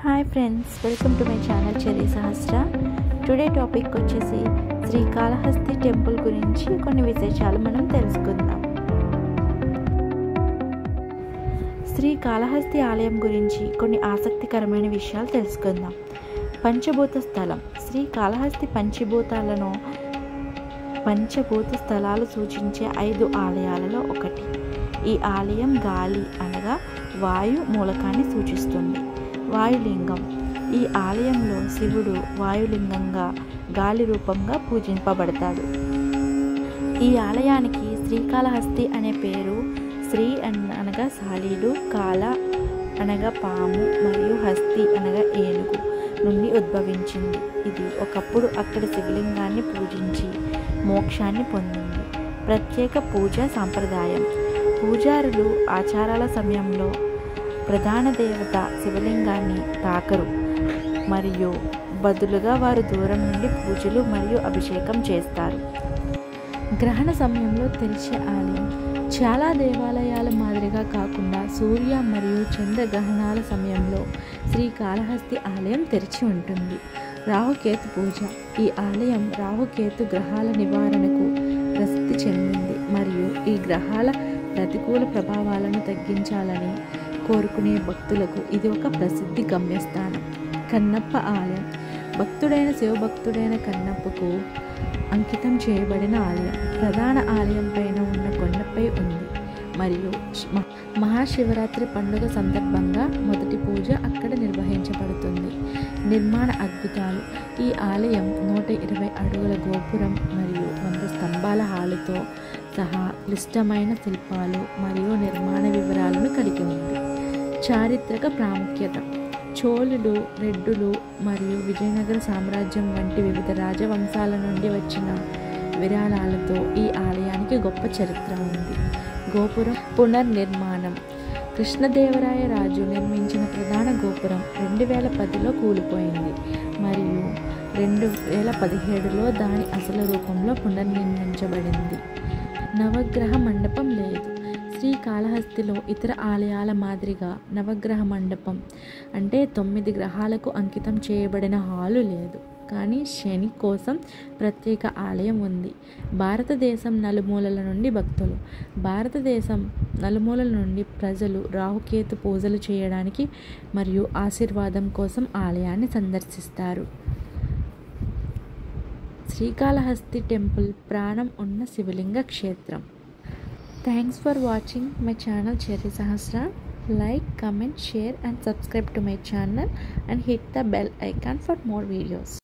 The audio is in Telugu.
Hi friends, welcome to my channel cherry Sahasra. Today topic వచ్చేసి శ్రీకాళహస్తి టెంపుల్ గురించి కొన్ని విశేషాలు మనం తెలుసుకుందాం. శ్రీకాళహస్తి ఆలయం గురించి కొన్ని ఆసక్తికరమైన విషయాలు తెలుసుకుందాం. పంచభూత స్థలం. శ్రీకాళహస్తి పంచభూత స్థలాలు సూచించే 5 ఆలయాలలో ఒకటి. ఈ ఆలయం గాలి అనగా వాయు మూలకాన్ని సూచిస్తుంది. వాయులింగం. ఈ ఆలయంలో శివుడు వాయులింగంగా గాలి రూపంగా పూజింపబడతాడు. ఈ ఆలయానికి శ్రీకాళహస్తి అనే పేరు శ్రీ అనగా సాలీడు, కాళ అనగా పాము మరియు హస్తి అనగా ఏనుగు నుండి ఉద్భవించింది. ఇది ఒకప్పుడు అక్కడ శివలింగాన్ని పూజించి మోక్షాన్ని పొందింది. ప్రత్యేక పూజా సాంప్రదాయం. పూజారులు ఆచారాల సమయంలో ప్రధాన దేవత శివలింగాన్ని తాకరు మరియు బదులుగా వారు దూరం నుండి పూజలు మరియు అభిషేకం చేస్తారు. గ్రహణ సమయంలో తెరిచే ఆలయం. చాలా దేవాలయాల మాదిరిగా కాకుండా సూర్య మరియు చంద్రగ్రహణాల సమయంలో శ్రీకాళహస్తి ఆలయం తెరిచి ఉంటుంది. రాహుకేతు పూజ. ఈ ఆలయం రాహుకేతు గ్రహాల నివారణకు ప్రసిద్ధి చెందింది మరియు ఈ గ్రహాల ప్రతికూల ప్రభావాలను తగ్గించాలని కోరుకునే భక్తులకు ఇది ఒక ప్రసిద్ధి గమ్యస్థానం. కన్నప్ప ఆలయం. భక్తుడైన శివభక్తుడైన కన్నప్పకు అంకితం చేయబడిన ఆలయం. ప్రధాన ఆలయం పైన ఉన్న కొండపై ఉంది మరియు మహాశివరాత్రి పండుగ సందర్భంగా మొదటి పూజ అక్కడ నిర్వహించబడుతుంది. నిర్మాణ అద్భుతాలు. ఈ ఆలయం 120 అడుగుల గోపురం మరియు 100 స్తంభాల హాలుతో సహా క్లిష్టమైన శిల్పాలు మరియు నిర్మాణ వివరాలను కలిగి ఉంది. చారిత్రక ప్రాముఖ్యత. చోళులు, రెడ్డులు మరియు విజయనగర సామ్రాజ్యం వంటి వివిధ రాజవంశాల నుండి వచ్చిన విరాళాలతో ఈ ఆలయానికి గొప్ప చరిత్ర ఉంది. గోపురం పునర్నిర్మాణం. కృష్ణదేవరాయ రాజు నిర్మించిన ప్రధాన గోపురం 2010లో కూలిపోయింది మరియు 2017లో దాని అసలు రూపంలో పునర్నిర్మించబడింది. నవగ్రహ మండపం లేదు. శ్రీకాళహస్తిలో ఇతర ఆలయాల మాదిరిగా నవగ్రహ మండపం అంటే 9 గ్రహాలకు అంకితం చేయబడిన హాలు లేదు, కానీ శని కోసం ప్రత్యేక ఆలయం ఉంది. భారతదేశం నలుమూలల నుండి భక్తులు. భారతదేశం నలుమూలల నుండి ప్రజలు రాహుకేతు పూజలు చేయడానికి మరియు ఆశీర్వాదం కోసం ఆలయాన్ని సందర్శిస్తారు. శ్రీకాళహస్తి టెంపుల్ ప్రాణం ఉన్న శివలింగ క్షేత్రం. Thanks for watching my channel Cherry Sahasra. Like, comment, share and subscribe to my channel and hit the bell icon for more videos.